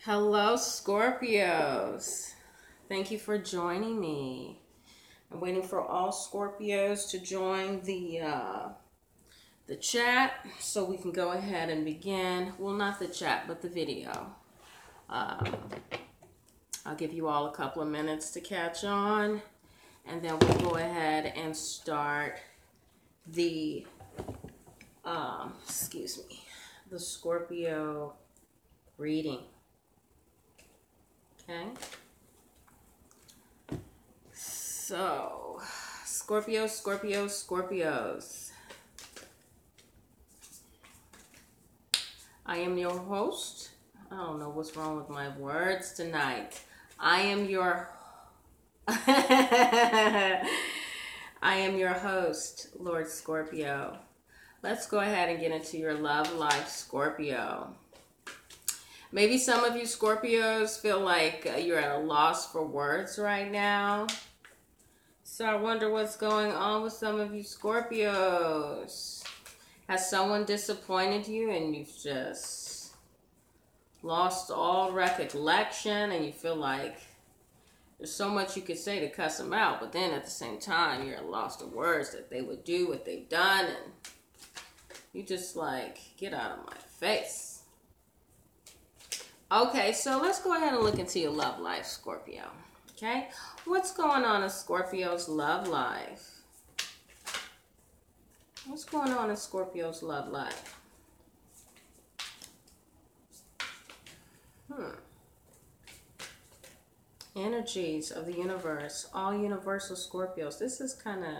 Hello, Scorpios. Thank you for joining me. I'm waiting for all Scorpios to join the chat so we can go ahead and begin. Well, not the chat, but the video. Um, I'll give you all a couple of minutes to catch on, and then we'll go ahead and start the the Scorpio reading. Okay. So, Scorpios. I am your host. I don't know what's wrong with my words tonight. I am your I am your host, Lord Scorpio. Let's go ahead and get into your love life, Scorpio. Maybe some of you Scorpios feel like you're at a loss for words right now. So I wonder what's going on with some of you Scorpios. Has someone disappointed you and you've just lost all recollection and you feel like there's so much you could say to cuss them out, but then at the same time you're at a loss of words that they would do what they've done and you just like, get out of my face. Okay, so let's go ahead and look into your love life, Scorpio. Okay? What's going on in Scorpio's love life? What's going on in Scorpio's love life? Energies of the universe. All universal Scorpios. This is kind of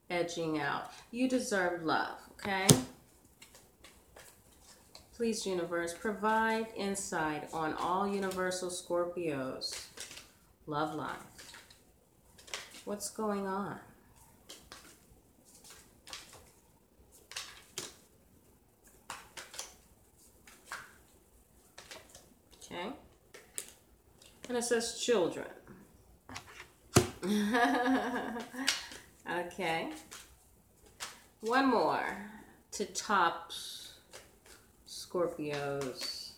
edging out. You deserve love, okay? Please, universe, provide insight on all universal Scorpios' love life. What's going on? Okay. And it says children. Okay. One more to top Scorpio's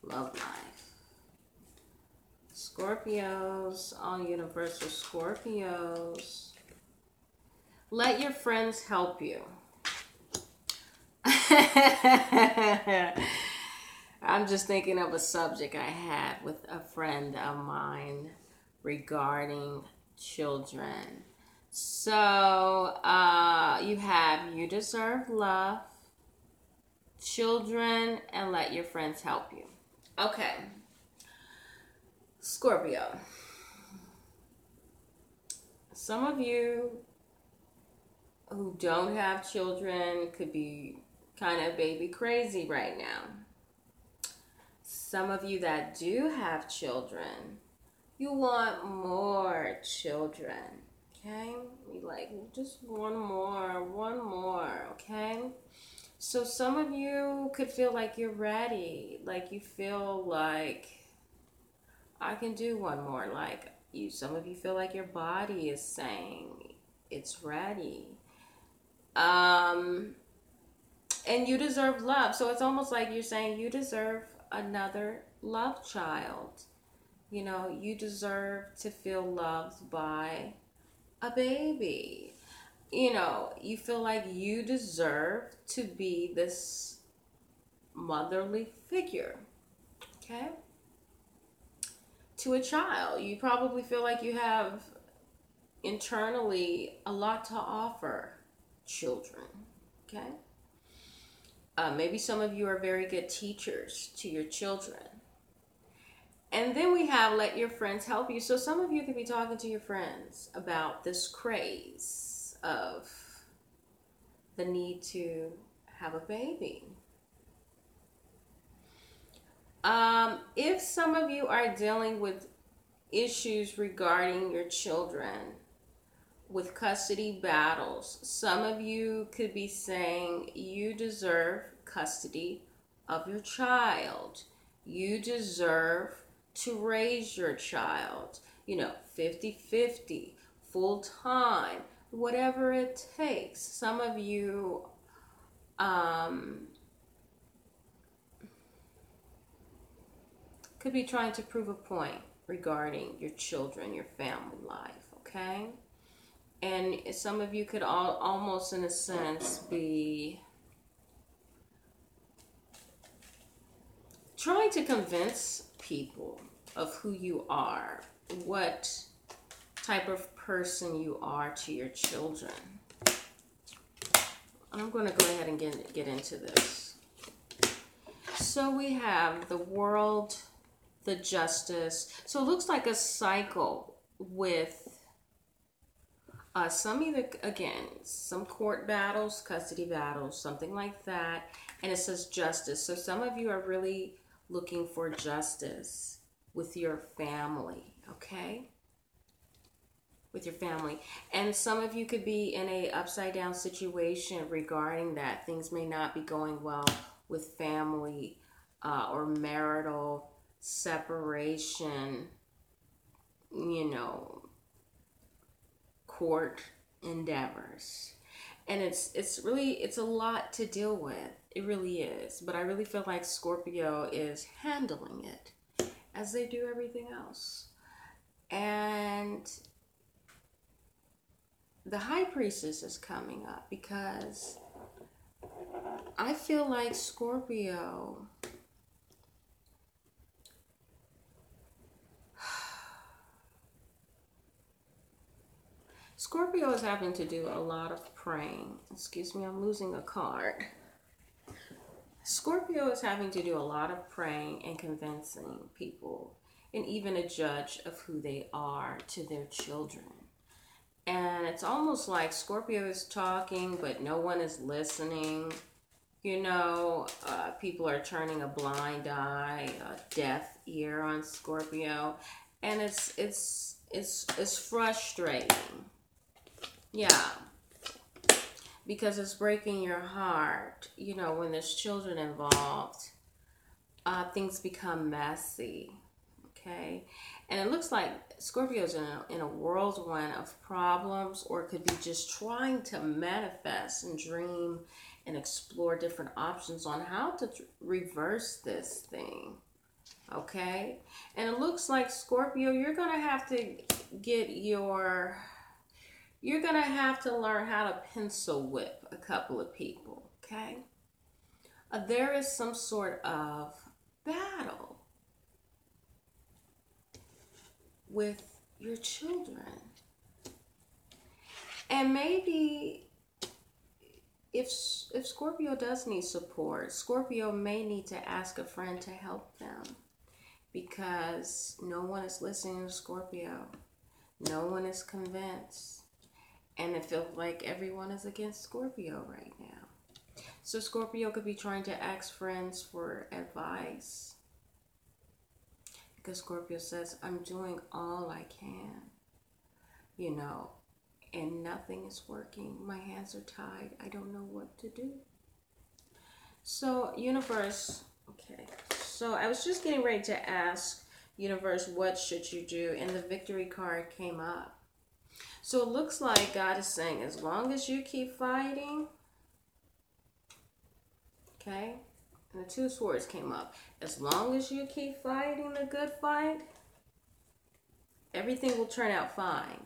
love life. Scorpios, all universal Scorpios. Let your friends help you. I'm just thinking of a subject I had with a friend of mine regarding children. So, you deserve love, children, and let your friends help you. Okay. Scorpio. Some of you who don't have children could be kind of baby crazy right now. Some of you that do have children, you want more children, okay? You like, just one more, okay? So some of you could feel like you're ready, like you feel like I can do one more, like some of you feel like your body is saying it's ready. And you deserve love. So it's almost like you're saying you deserve another love child. You know, you deserve to feel loved by a baby. You know, you feel like you deserve to be this motherly figure, okay? To a child. You probably feel like you have internally a lot to offer children, okay? Maybe some of you are very good teachers to your children. And then we have let your friends help you. So some of you could be talking to your friends about this craze of the need to have a baby. If some of you are dealing with issues regarding your children, with custody battles, some of you could be saying you deserve custody of your child. You deserve to raise your child, 50-50, full-time, whatever it takes. Some of you could be trying to prove a point regarding your children, your family life, okay? And some of you could almost, in a sense, be trying to convince people of who you are, what type of person you are to your children. I'm going to go ahead and get into this. So we have the world, the justice. So it looks like a cycle with some court battles, custody battles, something like that. And it says justice. So some of you are really looking for justice with your family, okay? With your family. And some of you could be in a upside down situation regarding that. Things may not be going well with family or marital separation, court endeavors. And it's a lot to deal with. It really is. But I really feel like Scorpio is handling it as they do everything else. And the High Priestess is coming up because I feel like Scorpio is having to do a lot of praying. Excuse me, I'm losing a card. Scorpio is having to do a lot of praying and convincing people, and even a judge of who they are to their children. And it's almost like Scorpio is talking, but no one is listening. People are turning a blind eye, a deaf ear on Scorpio, and it's frustrating. Yeah, because it's breaking your heart. When there's children involved, things become messy. Okay, and it looks like Scorpio's in a whirlwind of problems, or it could be just trying to manifest and dream and explore different options on how to reverse this thing. Okay, and it looks like Scorpio, you're gonna have to learn how to pencil whip a couple of people. Okay, there is some sort of battle with your children. And maybe if Scorpio does need support, Scorpio may need to ask a friend to help them, because no one is listening to Scorpio. No one is convinced. And it feels like everyone is against Scorpio right now. So Scorpio could be trying to ask friends for advice, because Scorpio says, I'm doing all I can, and nothing is working. My hands are tied. I don't know what to do. So universe, okay. So I was just getting ready to ask universe, what should you do? And the victory card came up. So it looks like God is saying, as long as you keep fighting, okay? And the Two of Swords came up. As long as you keep fighting the good fight, everything will turn out fine.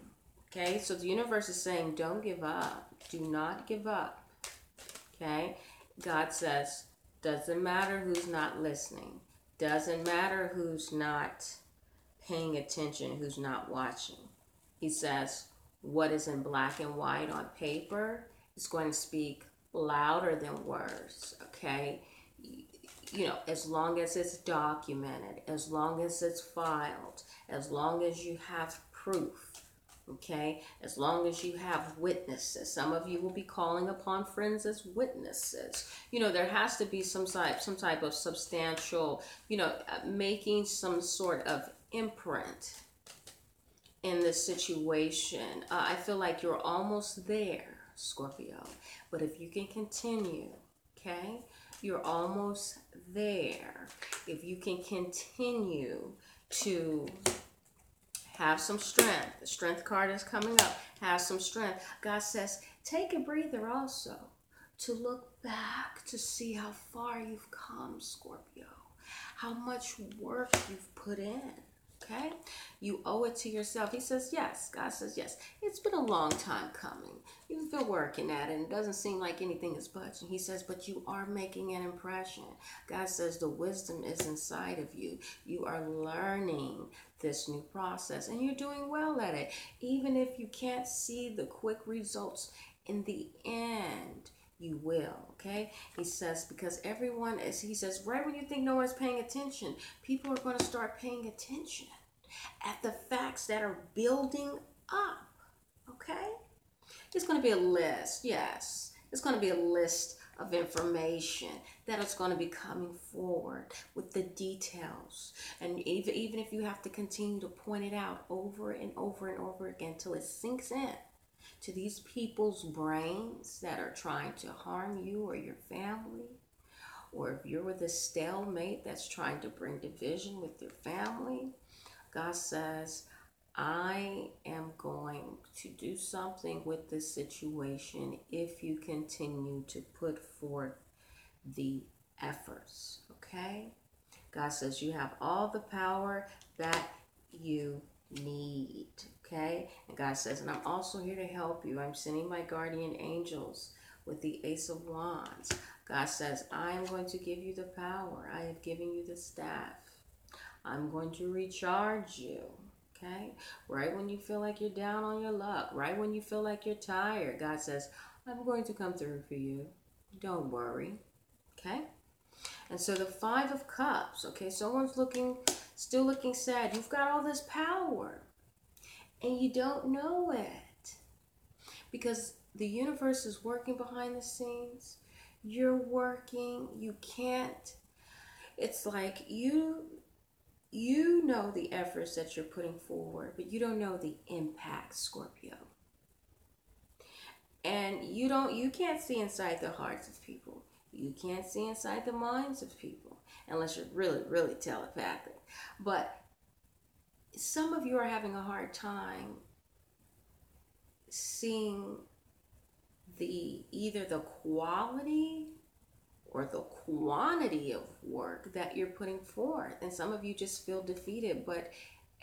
Okay? So the universe is saying, don't give up. Do not give up. Okay? God says, doesn't matter who's not listening. Doesn't matter who's not paying attention, who's not watching. He says, what is in black and white on paper is going to speak louder than words. Okay? As long as it's documented, as long as it's filed, as long as you have proof, okay, as long as you have witnesses. Some of you will be calling upon friends as witnesses. There has to be some type of substantial, making some sort of imprint in this situation. I feel like you're almost there, Scorpio. But if you can continue, okay, you're almost there. If you can continue to have some strength. The strength card is coming up. Have some strength. God says, take a breather also to look back to see how far you've come, Scorpio. how much work you've put in. Okay? You owe it to yourself. He says, yes. God says, yes. It's been a long time coming. You've been working at it, and it doesn't seem like anything is budging. He says, but you are making an impression. God says the wisdom is inside of you. You are learning this new process, and you're doing well at it. Even if you can't see the quick results in the end, you will. Okay? He says, because everyone is, he says, right when you think no one's paying attention, people are going to start paying attention at the facts that are building up. Okay? It's going to be a list. Yes. It's going to be a list of information that is going to be coming forward with the details. And even if you have to continue to point it out over and over and over again till it sinks in to these people's brains that are trying to harm you or your family, or if you're with a stalemate that's trying to bring division with your family, God says, I am going to do something with this situation if you continue to put forth the efforts. Okay? God says you have all the power that you need. Okay? And God says, and I'm also here to help you. I'm sending my guardian angels with the Ace of Wands. God says, I am going to give you the power. I have given you the staff. I'm going to recharge you. Okay? Right when you feel like you're down on your luck, right when you feel like you're tired, God says, I'm going to come through for you. Don't worry. Okay? And so the Five of Cups, okay, someone's still looking sad. You've got all this power and you don't know it because the universe is working behind the scenes. You're working. You can't. It's like you know the efforts that you're putting forward, but you don't know the impact, Scorpio. And you can't see inside the hearts of people. You can't see inside the minds of people unless you're really, really telepathic. But some of you are having a hard time seeing either the quality or the quantity of work that you're putting forth. And some of you just feel defeated, but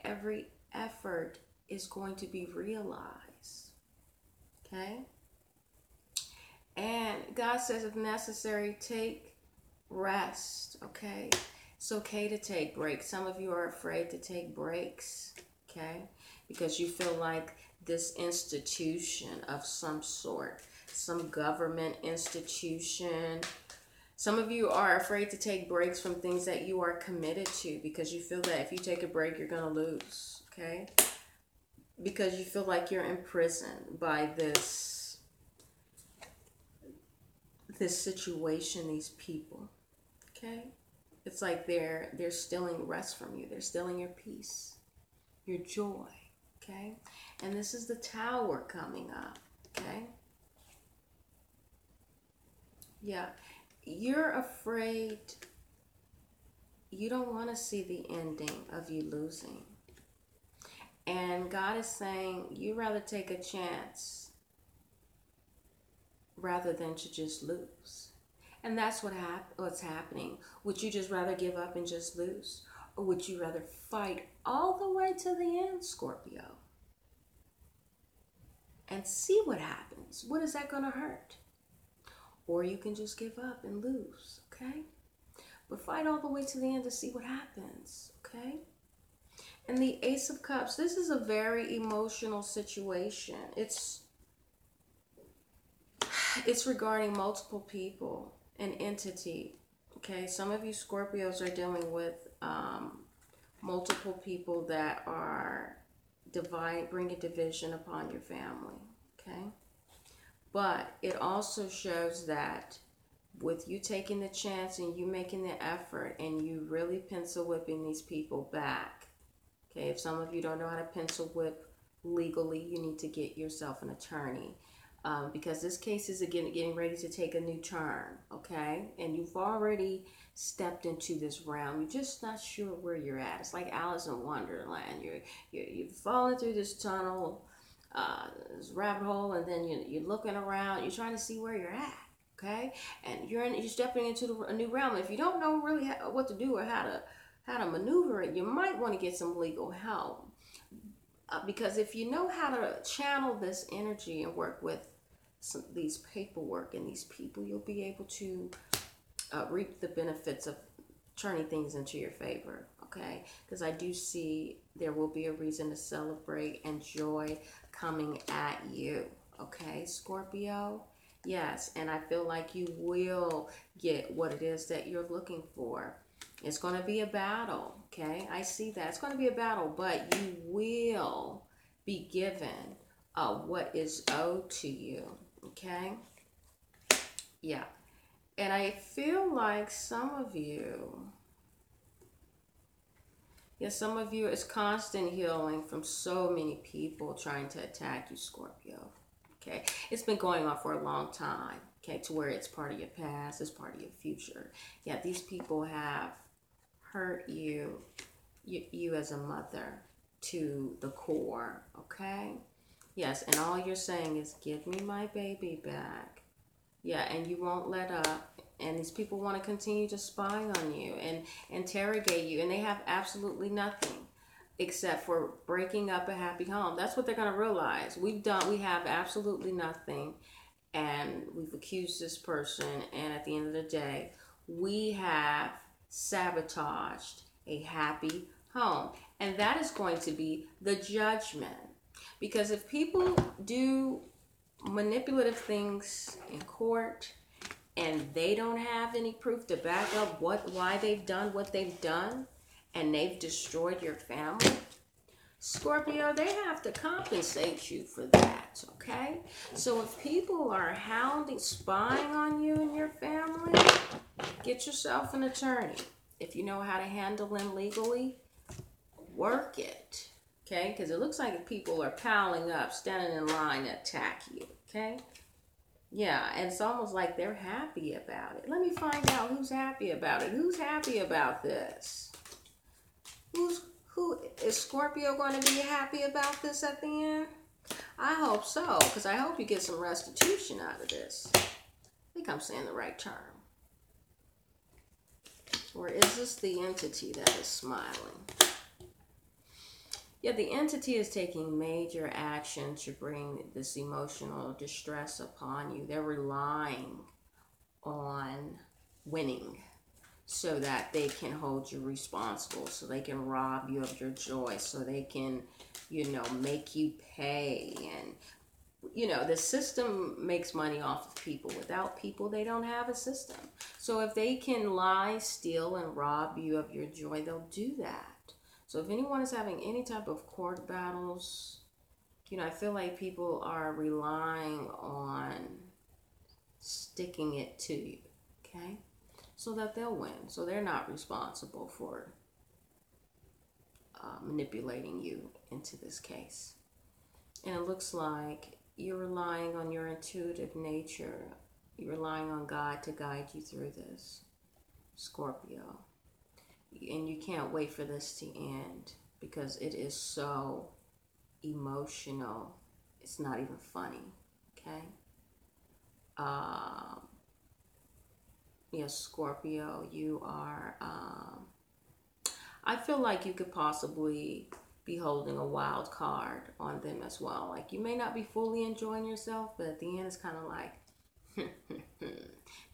every effort is going to be realized. Okay? And God says, if necessary, take rest. Okay? It's okay to take breaks. Some of you are afraid to take breaks. Okay? Because you feel like this institution of some sort, some government institution. Some of you are afraid to take breaks from things that you are committed to because you feel that if you take a break, you're going to lose. Okay? Because you feel like you're imprisoned by this situation, these people. Okay? It's like they're stealing rest from you. They're stealing your peace, your joy. Okay? And this is the Tower coming up. Okay? Yeah. You're afraid. You don't want to see the ending of you losing. And God is saying you'd rather take a chance rather than to just lose. And that's what's happening. Would you just rather give up and just lose? Or would you rather fight all the way to the end, Scorpio? And see what happens. What is that going to hurt? Or you can just give up and lose, okay? But fight all the way to the end to see what happens, okay? And the Ace of Cups, this is a very emotional situation. It's regarding multiple people, an entity, okay? Some of you Scorpios are dealing with multiple people that are bringing division upon your family, okay? But it also shows that with you taking the chance and you making the effort and you really pencil whipping these people back, okay? If some of you don't know how to pencil whip legally, you need to get yourself an attorney. Because this case is again getting ready to take a new turn, okay? And you've already stepped into this realm. You're just not sure where you're at. It's like Alice in Wonderland. You're falling through this tunnel, this rabbit hole, and then you're looking around. You're trying to see where you're at. Okay, and you're stepping into a new realm. If you don't know really what to do or how to maneuver it, you might want to get some legal help. Because if you know how to channel this energy and work with these paperwork and these people, you'll be able to reap the benefits of turning things into your favor. Okay, because I do see there will be a reason to celebrate and joy coming at you. Okay, Scorpio. Yes, and I feel like you will get what it is that you're looking for. It's going to be a battle, okay? I see that. It's going to be a battle, but you will be given what is owed to you, okay? Yeah. And I feel like some of you, it's constant healing from so many people trying to attack you, Scorpio. Okay, it's been going on for a long time. Okay, to where it's part of your past, it's part of your future. Yeah, these people have hurt you as a mother to the core. Okay, yes, and all you're saying is, "Give me my baby back." Yeah, and you won't let up. And these people want to continue to spy on you and interrogate you, and they have absolutely nothing except for breaking up a happy home. That's what they're going to realize. We have absolutely nothing, and we've accused this person, and at the end of the day, we have sabotaged a happy home. And that is going to be the judgment. Because if people do manipulative things in court and they don't have any proof to back up why they've done what they've done, and they've destroyed your family, Scorpio, they have to compensate you for that, okay? So if people are hounding, spying on you and your family, get yourself an attorney. If you know how to handle them legally, work it, okay? Because it looks like people are piling up, standing in line to attack you, okay? Yeah, and it's almost like they're happy about it. Let me find out who's happy about it. Who's happy about this? Who is Scorpio going to be happy about this at the end? I hope so, because I hope you get some restitution out of this. I think I'm saying the right term. Or is this the entity that is smiling? Yeah, the entity is taking major action to bring this emotional distress upon you. They're relying on winning so that they can hold you responsible, so they can rob you of your joy, so they can, make you pay. And, the system makes money off of people. Without people, they don't have a system. So if they can lie, steal, and rob you of your joy, they'll do that. So if anyone is having any type of court battles, I feel like people are relying on sticking it to you, okay? So that they'll win. So they're not responsible for manipulating you into this case. And it looks like you're relying on your intuitive nature. You're relying on God to guide you through this, Scorpio. And you can't wait for this to end because it is so emotional. It's not even funny, okay? Yes, Scorpio, you are, I feel like you could possibly be holding a wild card on them as well. Like, you may not be fully enjoying yourself, but at the end it's kind of like,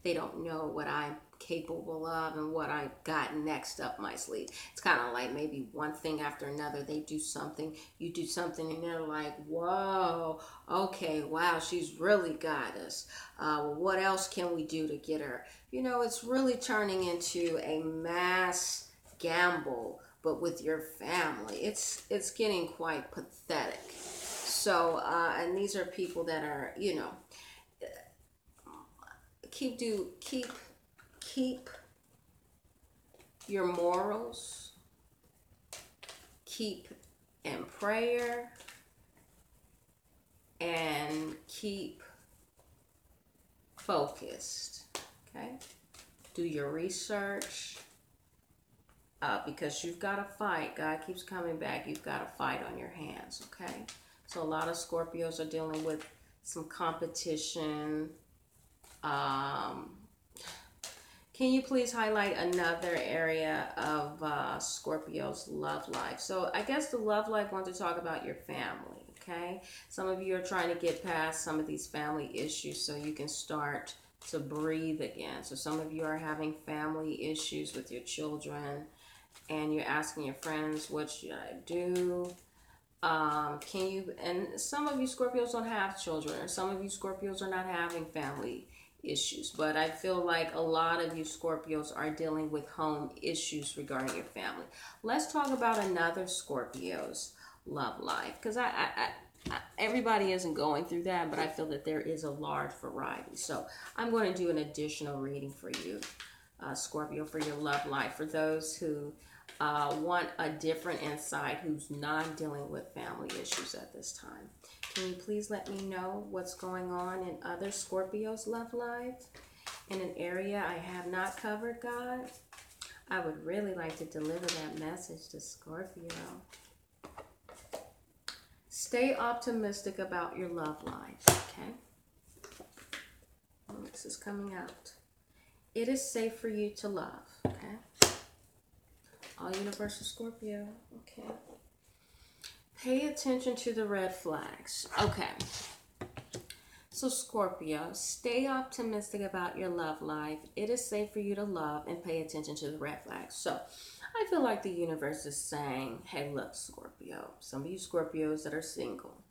they don't know what I'm capable of and what I got next up my sleeve. It's kind of like maybe one thing after another. They do something, you do something, and they're like, whoa, okay, wow, she's really got us. What else can we do to get her? It's really turning into a mass gamble, but with your family. It's getting quite pathetic. So, and these are people that are, keep your morals, keep in prayer, and keep focused, okay? Do your research, because you've got to fight. God keeps coming back. You've got a fight on your hands, okay? So a lot of Scorpios are dealing with some competition, Um, can you please highlight another area of Scorpio's love life? So I guess the love life wants to talk about your family, okay? Some of you are trying to get past some of these family issues so you can start to breathe again. So some of you are having family issues with your children and you're asking your friends, what should I do? Can you, and some of you Scorpios don't have children, or some of you Scorpios are not having family issues, but I feel like a lot of you Scorpios are dealing with home issues regarding your family. Let's talk about another Scorpio's love life, because everybody isn't going through that, but I feel that there is a large variety. So I'm going to do an additional reading for you, Scorpio, for your love life, for those who want a different insight, who's not dealing with family issues at this time. Can you please let me know what's going on in other Scorpios' love life in an area I have not covered, God? I would really like to deliver that message to Scorpio. Stay optimistic about your love life, okay? This is coming out. It is safe for you to love, okay? All universal Scorpio, okay? Pay attention to the red flags. Okay. So Scorpio, stay optimistic about your love life. It is safe for you to love and pay attention to the red flags. So I feel like the universe is saying, hey, look, Scorpio. Some of you Scorpios that are single.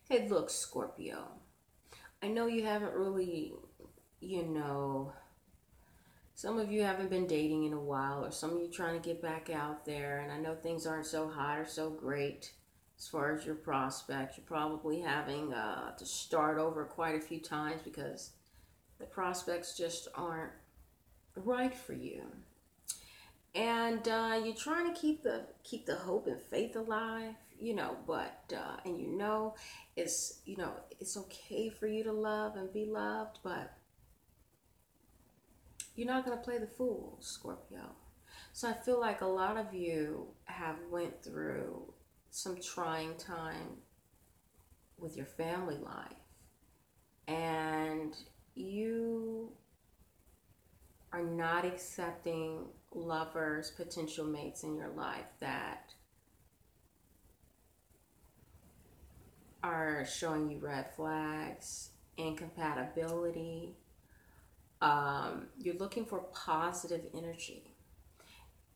Hey, look, Scorpio. I know you haven't really, some of you haven't been dating in a while, or some of you trying to get back out there, and I know things aren't so hot or so great as far as your prospects. You're probably having to start over quite a few times because the prospects just aren't right for you. And you're trying to keep the hope and faith alive, but it's okay for you to love and be loved, but you're not going to play the fool, Scorpio. So I feel like a lot of you have went through some trying time with your family life. And you are not accepting lovers, potential mates in your life that are showing you red flags, incompatibility. You're looking for positive energy.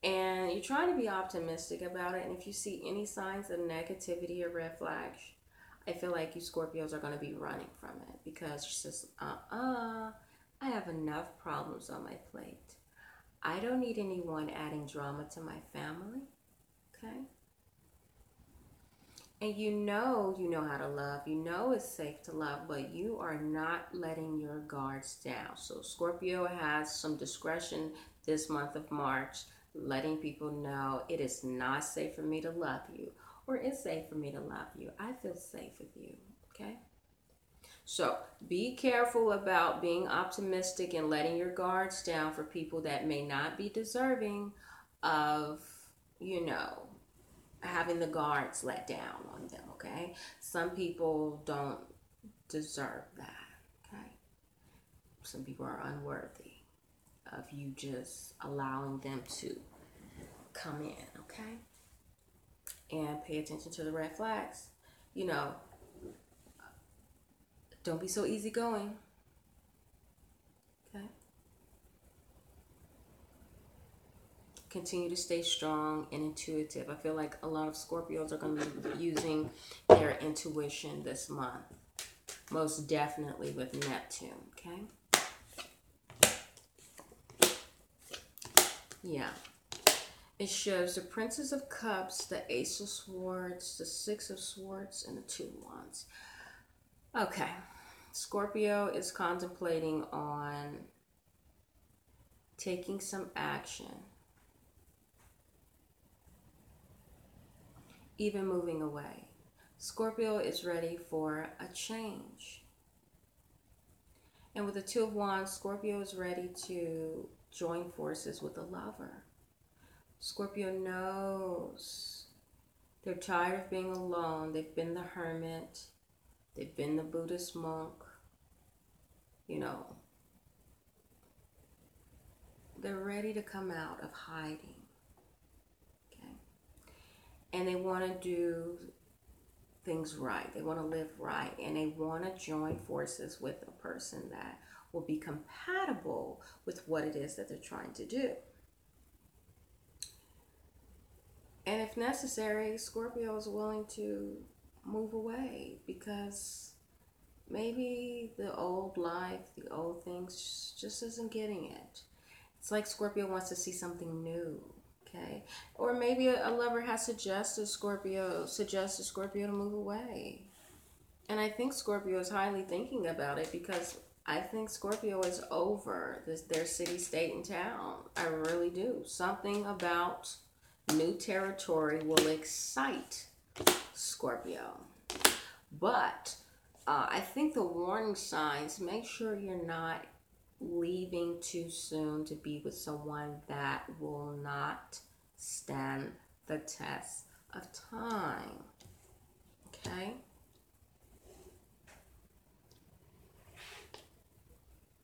And you're trying to be optimistic about it. And if you see any signs of negativity or red flags, I feel like you Scorpios are going to be running from it because it's just, I have enough problems on my plate. I don't need anyone adding drama to my family. Okay? And you know how to love. You know it's safe to love, but you are not letting your guards down. So Scorpio has some discretion this month of March, letting people know it is not safe for me to love you, or it's safe for me to love you. I feel safe with you, okay? So be careful about being optimistic and letting your guards down for people that may not be deserving of, having the guards let down on them, okay? Some people don't deserve that, okay? Some people are unworthy of you just allowing them to come in, okay? And pay attention to the red flags. Don't be so easygoing, okay? Continue to stay strong and intuitive. I feel like a lot of Scorpios are going to be using their intuition this month. Most definitely with Neptune, okay? Yeah. It shows the Princess of Cups, the Ace of Swords, the Six of Swords, and the Two of Wands. Okay. Scorpio is contemplating on taking some action. Even moving away. Scorpio is ready for a change. And with the Two of Wands, Scorpio is ready to join forces with a lover. Scorpio knows they're tired of being alone. They've been the hermit. They've been the Buddhist monk. They're ready to come out of hiding. Okay? And they want to do things right. They want to live right. And they want to join forces with a person that will be compatible with what it is that they're trying to do. And if necessary, Scorpio is willing to move away because maybe the old life, the old things just isn't getting it. It's like Scorpio wants to see something new, okay? Or maybe a lover has suggested Scorpio to move away. And I think Scorpio is highly thinking about it because I think Scorpio is over their city, state, and town. I really do. Something about new territory will excite Scorpio. But I think the warning signs, make sure you're not leaving too soon to be with someone that will not stand the test of time. Okay?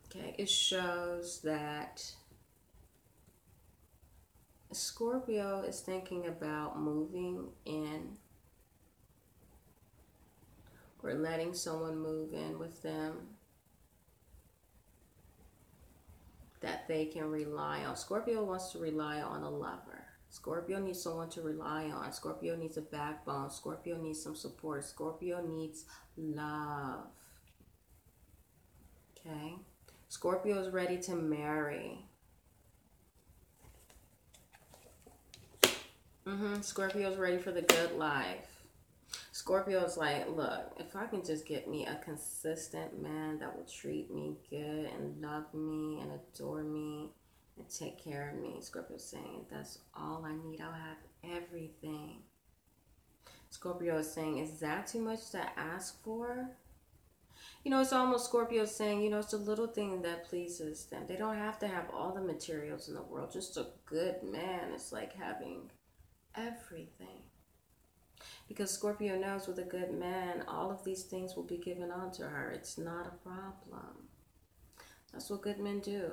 Okay, it shows that Scorpio is thinking about moving in or letting someone move in with them that they can rely on. Scorpio wants to rely on a lover. Scorpio needs someone to rely on. Scorpio needs a backbone. Scorpio needs some support. Scorpio needs love. Okay? Scorpio is ready to marry. Scorpio is ready for the good life. Scorpio is like, look, if I can just get me a consistent man that will treat me good and love me and adore me and take care of me. Scorpio is saying, that's all I need. I'll have everything. Scorpio is saying, is that too much to ask for? You know, it's almost Scorpio saying, you know, it's a little thing that pleases them. They don't have to have all the materials in the world. Just a good man is like having everything. Because Scorpio knows with a good man, all of these things will be given onto her. It's not a problem. That's what good men do.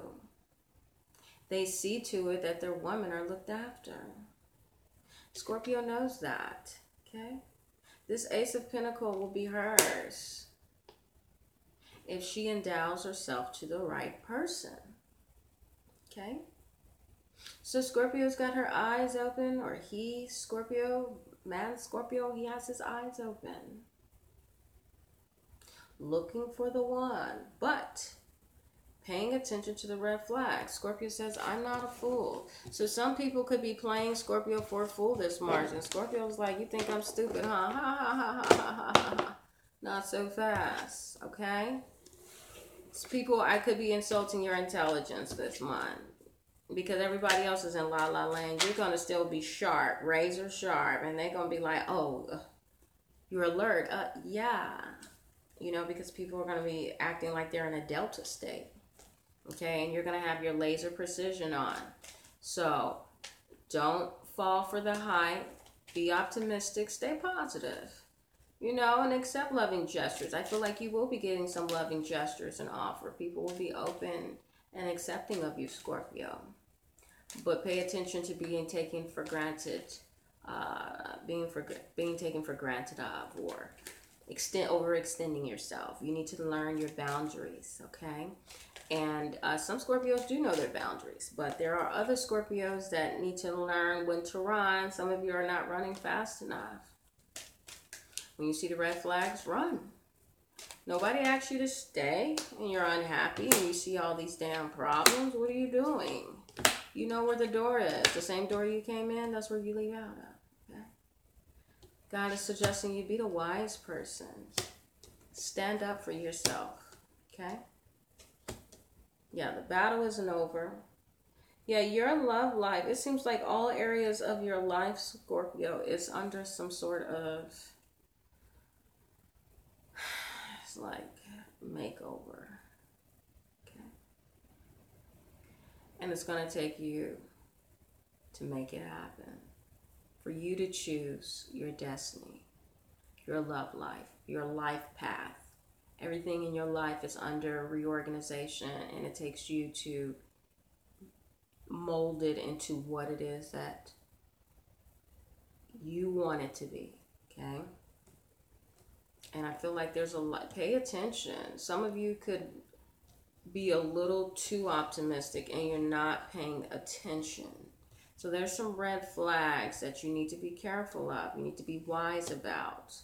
They see to it that their women are looked after. Scorpio knows that. Okay? This Ace of Pentacles will be hers if she endows herself to the right person. Okay? So Scorpio's got her eyes open, or he, Scorpio, man Scorpio, he has his eyes open. Looking for the one, but paying attention to the red flags. Scorpio says, I'm not a fool. So some people could be playing Scorpio for a fool this March. And Scorpio's like, you think I'm stupid, huh? Ha ha ha ha ha ha ha. Not so fast, okay? It's people, I could be insulting your intelligence this month. Because everybody else is in la la land. You're going to still be sharp, razor sharp. And they're going to be like, oh, you're alert. Yeah. You know, because people are going to be acting like they're in a delta state. Okay, and you're going to have your laser precision on. So, don't fall for the hype. Be optimistic. Stay positive. You know, and accept loving gestures. I feel like you will be getting some loving gestures and offer. People will be open and accepting of you, Scorpio. But pay attention to being taken for granted. Being taken for granted of, or overextending yourself. You need to learn your boundaries, okay? And some Scorpios do know their boundaries, but there are other Scorpios that need to learn when to run. Some of you are not running fast enough. When you see the red flags, run. Nobody asks you to stay, and you're unhappy, and you see all these damn problems. What are you doing? You know where the door is. The same door you came in, that's where you leave out of. Okay? God is suggesting you be the wise person. Stand up for yourself. Okay? Yeah, the battle isn't over. Yeah, your love life, it seems like all areas of your life, Scorpio, is under some sort of, it's like, makeover. Okay? And it's going to take you to make it happen. For you to choose your destiny, your love life, your life path. Everything in your life is under reorganization, and it takes you to molded into what it is that you want it to be, okay? And I feel like there's a lot, pay attention. Some of you could be a little too optimistic and you're not paying attention. So there's some red flags that you need to be careful of. You need to be wise about,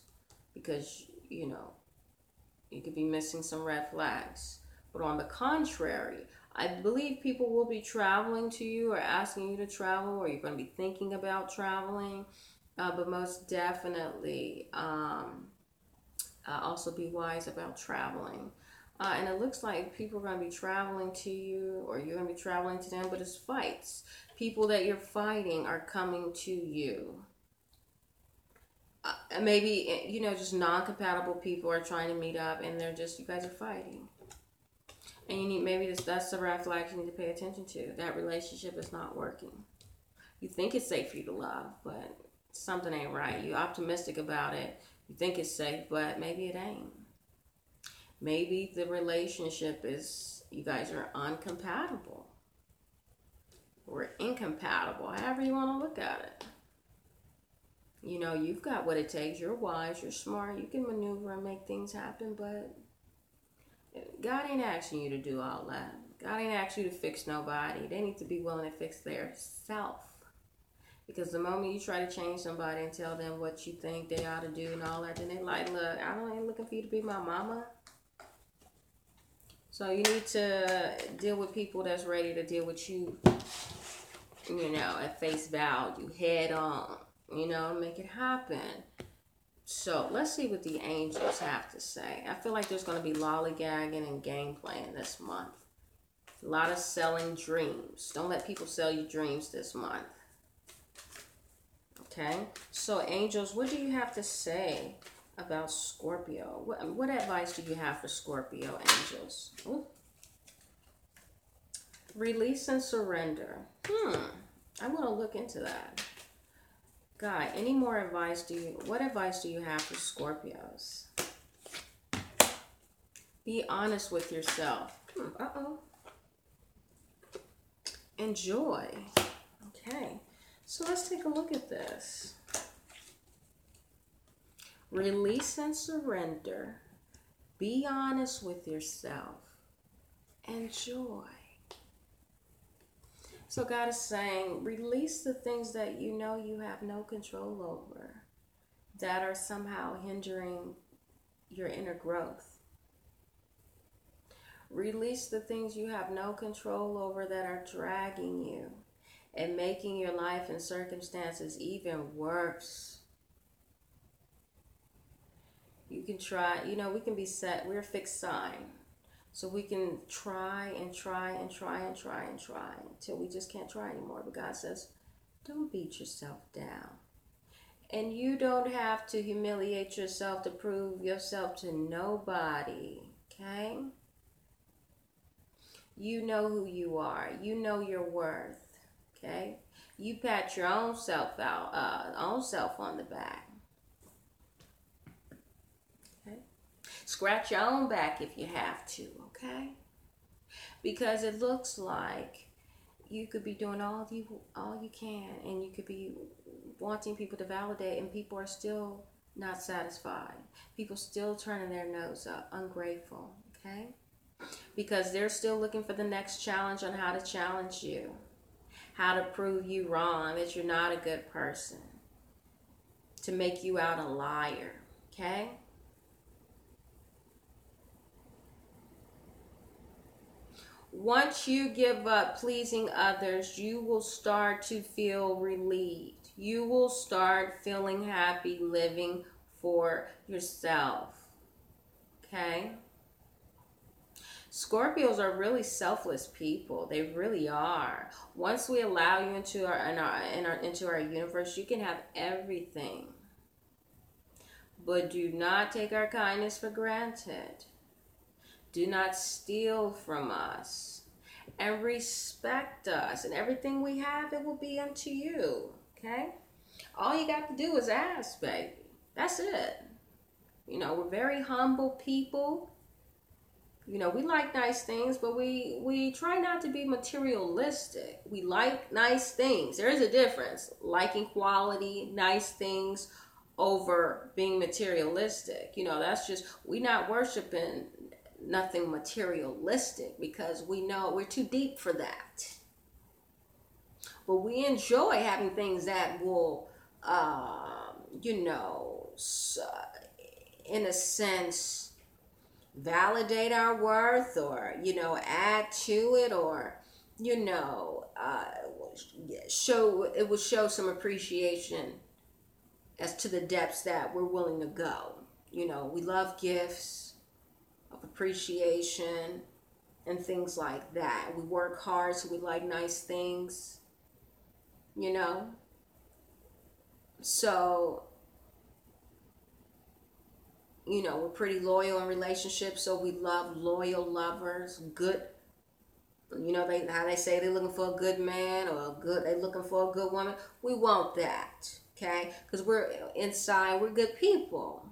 because, you know, you could be missing some red flags. But on the contrary, I believe people will be traveling to you or asking you to travel, or you're going to be thinking about traveling. But most definitely, also be wise about traveling. And it looks like people are going to be traveling to you, or you're going to be traveling to them, but it's fights. People that you're fighting are coming to you. Maybe, you know, just non-compatible people are trying to meet up, and they're just, you guys are fighting. And you need, maybe that's the red flag you need to pay attention to. That relationship is not working. You think it's safe for you to love, but something ain't right. You're optimistic about it. You think it's safe, but maybe it ain't. Maybe the relationship is, you guys are uncompatible or incompatible, however you want to look at it. You know, you've got what it takes. You're wise, you're smart, you can maneuver and make things happen, but God ain't asking you to do all that. God ain't asking you to fix nobody. They need to be willing to fix their self. Because the moment you try to change somebody and tell them what you think they ought to do and all that, then they like, look, I ain't looking for you to be my mama. So you need to deal with people that's ready to deal with you, you know, at face value, head on, you know, make it happen. So let's see what the angels have to say. I feel like there's going to be lollygagging and game playing this month. A lot of selling dreams. Don't let people sell you dreams this month. Okay? So angels, what do you have to say about Scorpio? What advice do you have for Scorpio, angels? Ooh. Release and surrender. I want to look into that. God, any more advice what advice do you have for Scorpios? Be honest with yourself. Enjoy. Okay. So let's take a look at this. Release and surrender. Be honest with yourself. Enjoy. So God is saying, release the things that you know you have no control over, that are somehow hindering your inner growth. Release the things you have no control over that are dragging you and making your life and circumstances even worse. You can try, you know, we can be set, we're a fixed sign. So we can try and try and try and try and try until we just can't try anymore. But God says, don't beat yourself down. And you don't have to humiliate yourself to prove yourself to nobody, okay? You know who you are. You know your worth, okay? You pat your own self on the back. Scratch your own back if you have to, okay? Because it looks like you could be doing all you can, and you could be wanting people to validate, and people are still not satisfied. People still turning their nose up, ungrateful, okay? Because they're still looking for the next challenge on how to challenge you, how to prove you wrong, that you're not a good person, to make you out a liar, okay? Once you give up pleasing others, you will start to feel relieved. You will start feeling happy living for yourself. Okay? Scorpios are really selfless people. They really are. Once we allow you into our universe, you can have everything. But do not take our kindness for granted. Do not steal from us, and respect us, and everything we have, it will be unto you, okay? All you got to do is ask, baby. That's it. You know, we're very humble people. You know, we like nice things, but we try not to be materialistic. We like nice things. There is a difference. Liking quality, nice things over being materialistic. You know, that's just, we not worshiping nothing materialistic because we know we're too deep for that. But we enjoy having things that will, you know, in a sense, validate our worth, or, you know, add to it, or, you know, it will show some appreciation as to the depths that we're willing to go. You know, we love gifts of appreciation and things like that. We work hard, so we like nice things, you know. So, you know, we're pretty loyal in relationships, so we love loyal lovers, good, you know, how they say they're looking for a good man, or they're looking for a good woman. We want that, okay? Because we're inside, we're good people.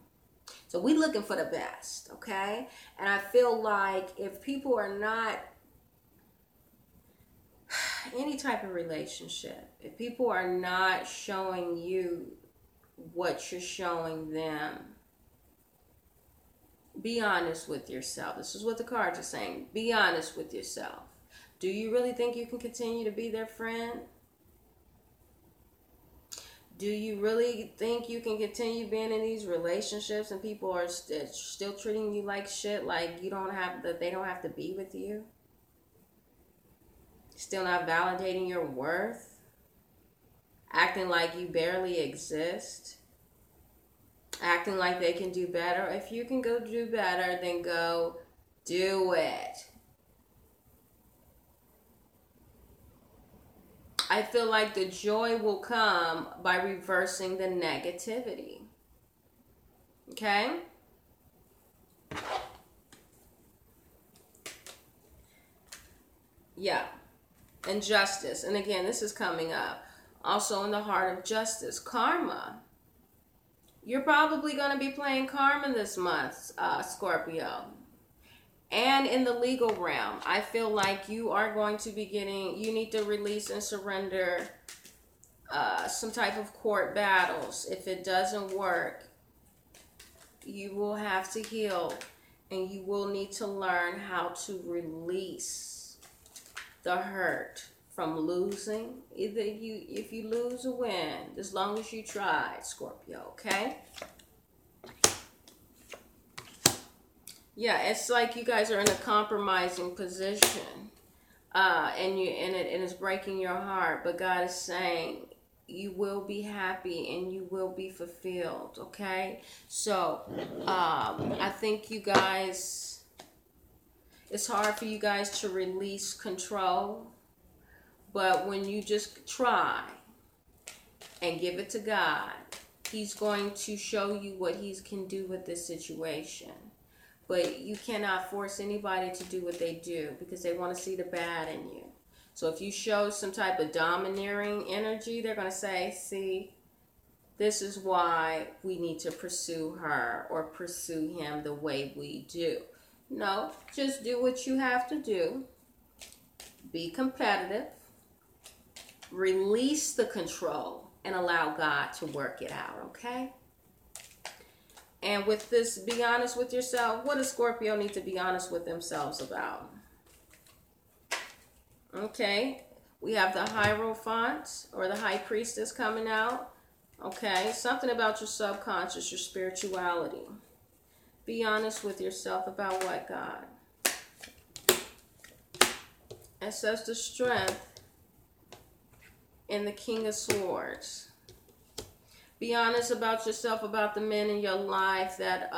So we looking for the best, okay? And I feel like if people are not, any type of relationship, if people are not showing you what you're showing them, be honest with yourself. This is what the cards are saying. Be honest with yourself. Do you really think you can continue to be their friend? Do you really think you can continue being in these relationships and people are still treating you like shit, like they don't have to be with you? Still not validating your worth? Acting like you barely exist? Acting like they can do better? If you can go do better, then go do it. I feel like the joy will come by reversing the negativity. Okay? Yeah. And justice. And again, this is coming up. Also in the heart of justice. Karma. You're probably going to be playing karma this month, Scorpio. And in the legal realm, I feel like you are going to be you need to release and surrender some type of court battles. If it doesn't work, you will have to heal, and you will need to learn how to release the hurt from losing. If you lose or win, as long as you tried, Scorpio, okay? Yeah, it's like you guys are in a compromising position, and it's breaking your heart. But God is saying you will be happy and you will be fulfilled. Okay, so I think you guys, it's hard for you guys to release control, but when you just try and give it to God, He's going to show you what He can do with this situation. But you cannot force anybody to do what they do because they want to see the bad in you. So if you show some type of domineering energy, they're going to say, see, this is why we need to pursue her or pursue him the way we do. No, just do what you have to do. Be competitive. Release the control and allow God to work it out, okay? And with this, be honest with yourself. What does Scorpio need to be honest with themselves about? Okay, we have the Hierophant or the High Priestess coming out. Okay, something about your subconscious, your spirituality. Be honest with yourself about what, God? It says the Strength in the King of Swords. Be honest about yourself, about the men in your life that,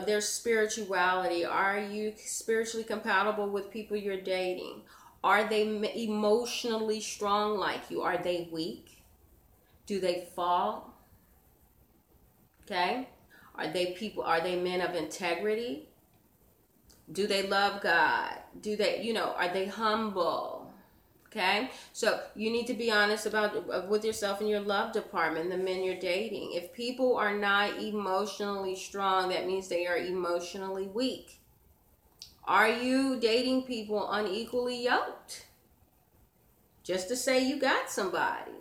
their spirituality. Are you spiritually compatible with people you're dating? Are they emotionally strong like you? Are they weak? Do they fall? Okay? Are they men of integrity? Do they love God? Do they, are they humble? Okay, so you need to be honest with yourself in your love department, the men you're dating. If people are not emotionally strong, that means they are emotionally weak. Are you dating people unequally yoked? Just to say you got somebody.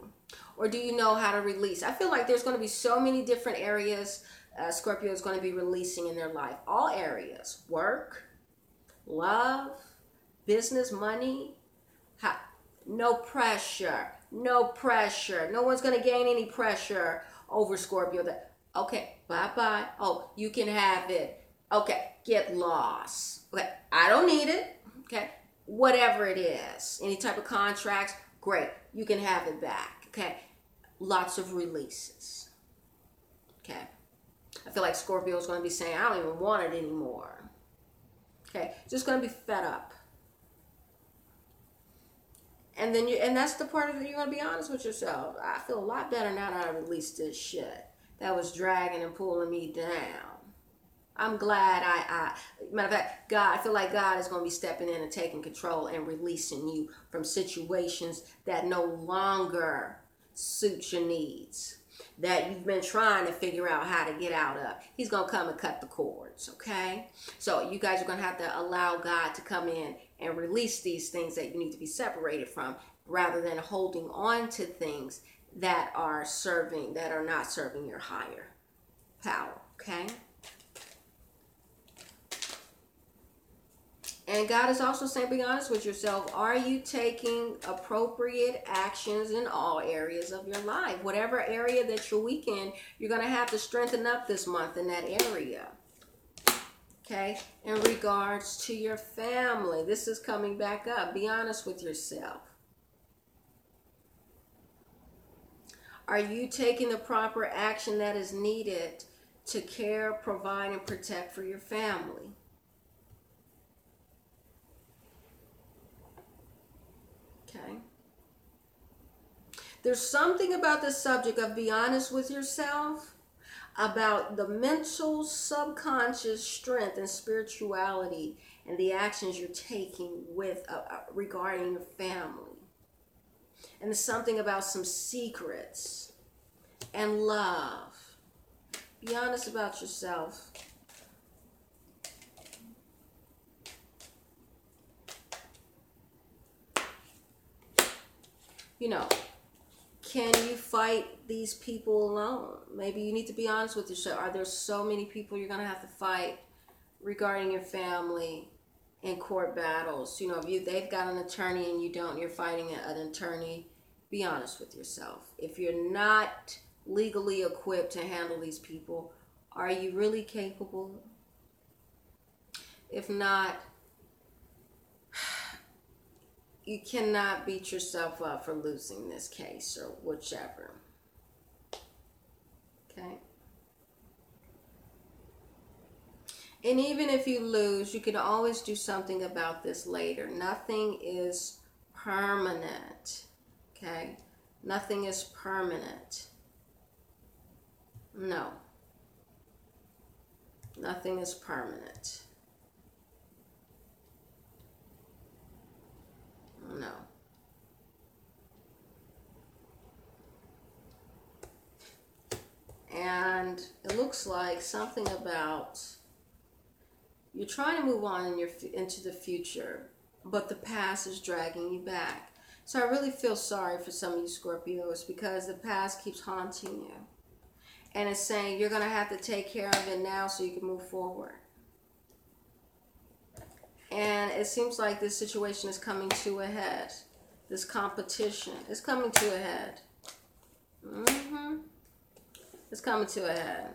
Or do you know how to release? I feel like there's going to be so many different areas Scorpio is going to be releasing in their life. All areas. Work, love, business, money. No pressure. No pressure. No one's going to gain any pressure over Scorpio. That okay, bye-bye. Oh, you can have it. Okay, get lost. Okay, I don't need it. Okay, whatever it is. Any type of contracts, great. You can have it back. Okay, lots of releases. Okay, I feel like Scorpio is going to be saying, I don't even want it anymore. Okay, just going to be fed up. And then and that's the part of it you're going to be honest with yourself. I feel a lot better now that I released this shit that was dragging and pulling me down. I'm glad matter of fact, God, I feel like God is going to be stepping in and taking control and releasing you from situations that no longer suit your needs, that you've been trying to figure out how to get out of. He's going to come and cut the cords, okay? So you guys are going to have to allow God to come in and release these things that you need to be separated from, rather than holding on to things that are not serving your higher power, okay? And God is also saying, be honest with yourself. Are you taking appropriate actions in all areas of your life? Whatever area that you're weak in, you're going to have to strengthen up this month in that area. Okay? In regards to your family, this is coming back up. Be honest with yourself. Are you taking the proper action that is needed to care, provide, and protect for your family? Okay. There's something about the subject of be honest with yourself, about the mental, subconscious strength and spirituality and the actions you're taking with regarding your family. And there's something about some secrets and love. Be honest about yourself. You know, can you fight these people alone? Maybe you need to be honest with yourself. Are there so many people you're going to have to fight regarding your family in court battles? You know, if they've got an attorney and you don't, you're fighting an attorney. Be honest with yourself. If you're not legally equipped to handle these people, are you really capable? If not, you cannot beat yourself up for losing this case or whichever. Okay? And even if you lose, you can always do something about this later. Nothing is permanent. Okay? Nothing is permanent. No. Nothing is permanent. No. And it looks like something about you're trying to move on into the future, but the past is dragging you back. So I really feel sorry for some of you Scorpios, because the past keeps haunting you. And it's saying you're going to have to take care of it now so you can move forward. And it seems like this situation is coming to a head. This competition is coming to a head. It's coming to a head.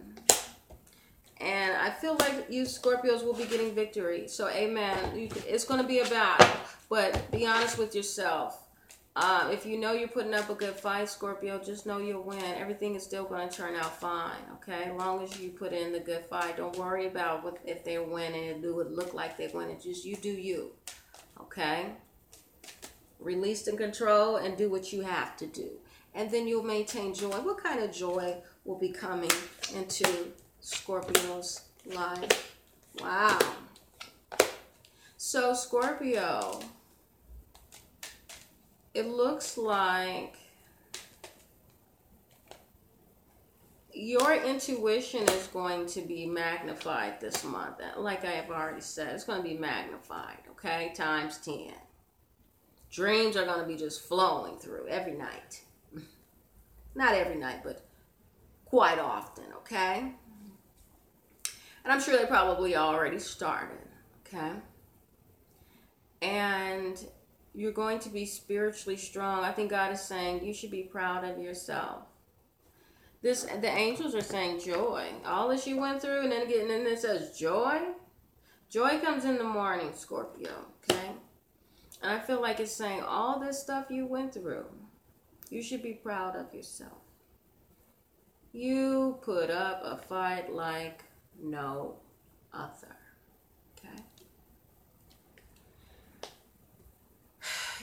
And I feel like you Scorpios will be getting victory. So amen. It's going to be a battle. But be honest with yourself. If you know you're putting up a good fight, Scorpio, just know you'll win. Everything is still going to turn out fine, okay? As long as you put in the good fight. Don't worry about if they're winning and do it look like they're winning. Just you do you, okay? Release and control and do what you have to do. And then you'll maintain joy. What kind of joy will be coming into Scorpio's life? Wow. So, Scorpio, it looks like your intuition is going to be magnified this month. Like I have already said, it's going to be magnified, okay? Times 10. Dreams are going to be just flowing through every night. Not every night, but quite often, okay? And I'm sure they probably already started, okay? And you're going to be spiritually strong. I think God is saying you should be proud of yourself. The angels are saying joy. All that you went through, and then it says joy. Joy comes in the morning, Scorpio, okay? And I feel like it's saying all this stuff you went through, you should be proud of yourself. You put up a fight like no other, okay?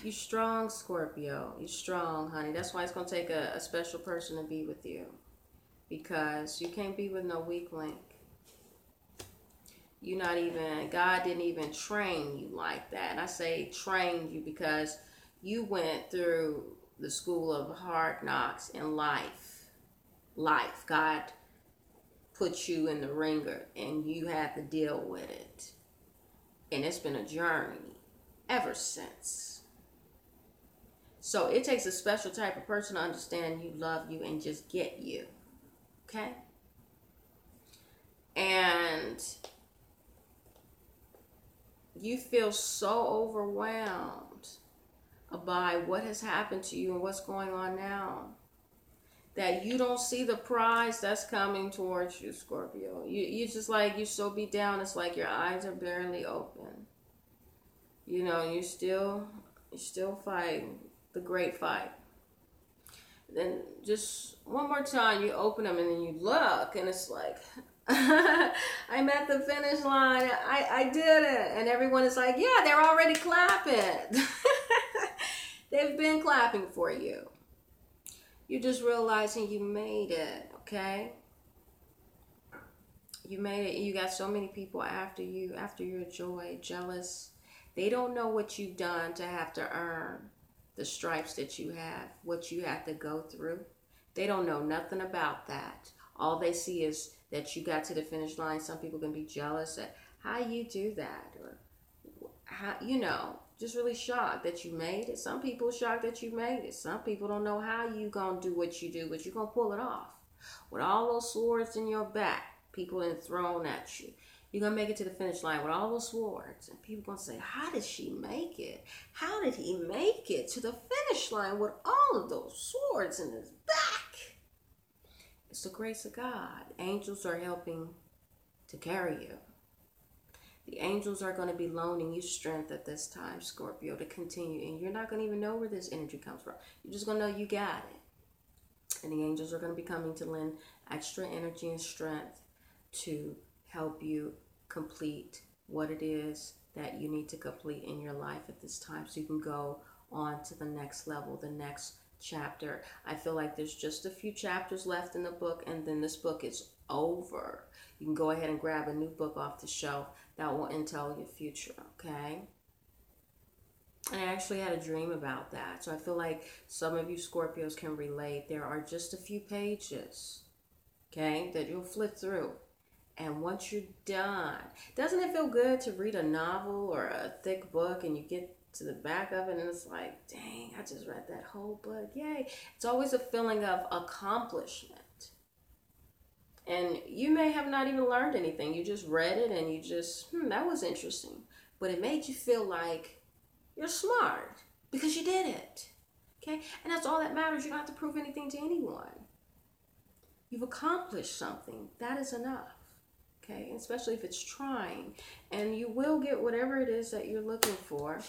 You're strong, Scorpio. You're strong, honey. That's why it's going to take a special person to be with you. Because you can't be with no weak link. God didn't even train you like that. And I say trained you because you went through the school of hard knocks in life. God put you in the ringer and you had to deal with it. And it's been a journey ever since. So it takes a special type of person to understand you, love you, and just get you. Okay? And you feel so overwhelmed by what has happened to you and what's going on now that you don't see the prize that's coming towards you, Scorpio. You just like, you're so beat down, it's like your eyes are barely open. You know, you're still fighting the great fight. Then just one more time you open them and then you look and it's like, I'm at the finish line. I did it. And everyone is like, yeah, they're already clapping. They've been clapping for you. You're just realizing you made it, okay? You made it. You got so many people after you, after your joy, jealous. They don't know what you've done to have to earn the stripes that you have, what you have to go through. They don't know nothing about that. All they see is that you got to the finish line. Some people can be jealous at how you do that, or how, just really shocked that you made it. Some people shocked that you made it. Some people don't know how you gonna do what you do, but you're gonna pull it off. With all those swords in your back, people have thrown at you. You're going to make it to the finish line with all those swords. And people going to say, how did she make it? How did he make it to the finish line with all of those swords in his back? It's the grace of God. Angels are helping to carry you. The angels are going to be loaning you strength at this time, Scorpio, to continue. And you're not going to even know where this energy comes from. You're just going to know you got it. And the angels are going to be coming to lend extra energy and strength to help you complete what it is that you need to complete in your life at this time so you can go on to the next level, the next chapter. I feel like there's just a few chapters left in the book and then this book is over. You can go ahead and grab a new book off the shelf that will entail your future, okay? And I actually had a dream about that. So I feel like some of you Scorpios can relate. There are just a few pages, okay, that you'll flip through. And once you're done, doesn't it feel good to read a novel or a thick book and you get to the back of it and it's like, dang, I just read that whole book. Yay. It's always a feeling of accomplishment. And you may have not even learned anything. You just read it and you just, that was interesting. But it made you feel like you're smart because you did it. Okay? And that's all that matters. You don't have to prove anything to anyone. You've accomplished something. That is enough. Okay, especially if it's trying, and you will get whatever it is that you're looking for.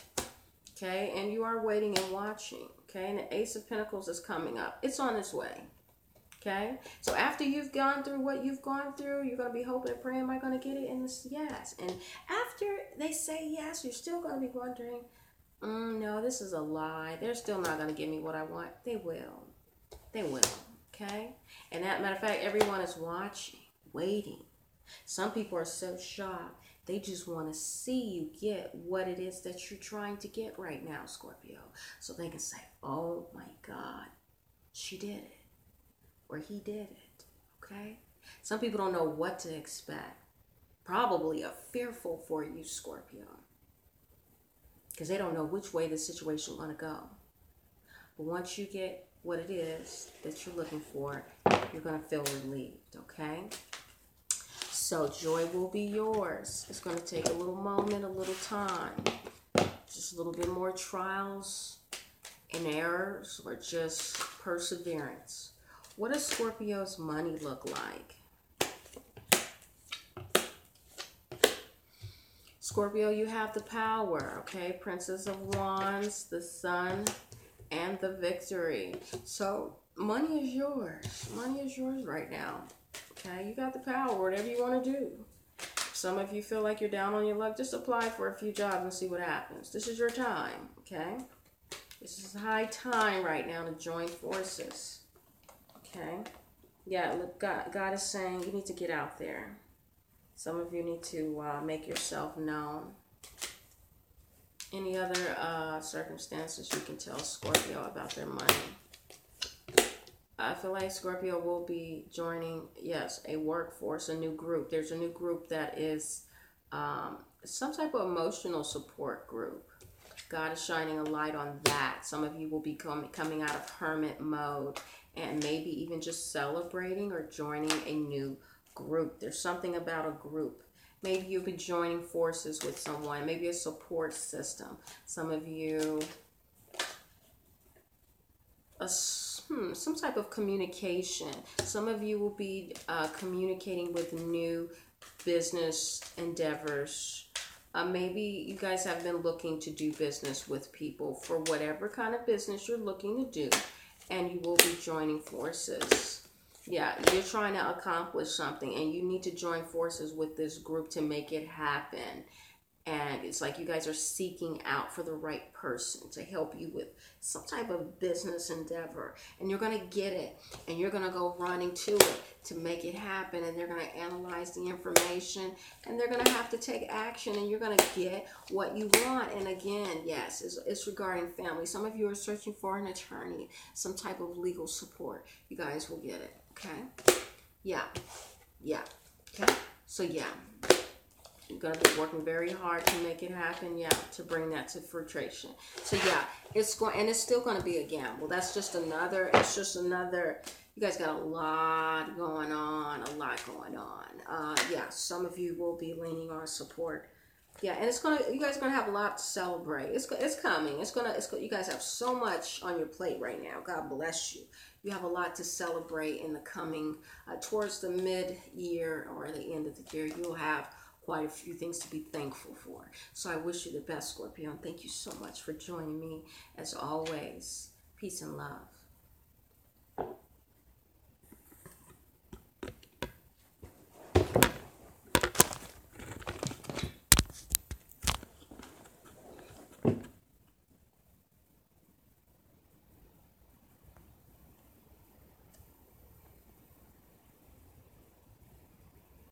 Okay, and you are waiting and watching. Okay, and the Ace of Pentacles is coming up. It's on its way. Okay, so after you've gone through what you've gone through, you're going to be hoping and praying, am I going to get it? And it's yes. And after they say yes, you're still going to be wondering, no, this is a lie. They're still not going to give me what I want. They will. They will. Okay, and that matter of fact, everyone is watching, waiting. Some people are so shocked, they just want to see you get what it is that you're trying to get right now, Scorpio. So they can say, oh my God, she did it. Or he did it. okay? Some people don't know what to expect. Probably a fearful for you, Scorpio, because they don't know which way the situation is going to go. But once you get what it is that you're looking for, you're going to feel relieved, okay? So joy will be yours. It's going to take a little moment, a little time, just a little bit more trials and errors, or just perseverance. What does Scorpio's money look like? Scorpio, you have the power, okay? Princess of Wands, the Sun, and the Victory. So money is yours. Money is yours right now, okay? You got the power, whatever you want to do. Some of you feel like you're down on your luck. Just apply for a few jobs and see what happens. This is your time, okay? This is high time right now to join forces, okay? Yeah, look, God is saying you need to get out there. Some of you need to make yourself known. Any other circumstances you can tell Scorpio about their money? I feel like Scorpio will be joining, yes, a workforce, a new group. There's a new group that is some type of emotional support group. God is shining a light on that. Some of you will be coming out of hermit mode and maybe even just celebrating or joining a new group. There's something about a group. Maybe you'll be joining forces with someone, maybe a support system. Some of you, some type of communication. Some of you will be communicating with new business endeavors. Maybe you guys have been looking to do business with people for whatever kind of business you're looking to do, and you will be joining forces. Yeah, you're trying to accomplish something, and you need to join forces with this group to make it happen. And it's like you guys are seeking out for the right person to help you with some type of business endeavor. And you're going to get it. And you're going to go running to it to make it happen. And they're going to analyze the information. And they're going to have to take action. And you're going to get what you want. And again, yes, it's regarding family. Some of you are searching for an attorney, some type of legal support. You guys will get it. Okay? Yeah. Okay? So, yeah. You're going to be working very hard to make it happen, yeah, to bring that to fruition. So, yeah, it's still going to be a gamble. That's just another, you guys got a lot going on. Yeah, some of you will be leaning on support. Yeah, and you guys are going to have a lot to celebrate. It's coming. You guys have so much on your plate right now. God bless you. You have a lot to celebrate in the coming, towards the mid-year or the end of the year. You'll have quite a few things to be thankful for. So I wish you the best, Scorpio, and thank you so much for joining me as always. Peace and love.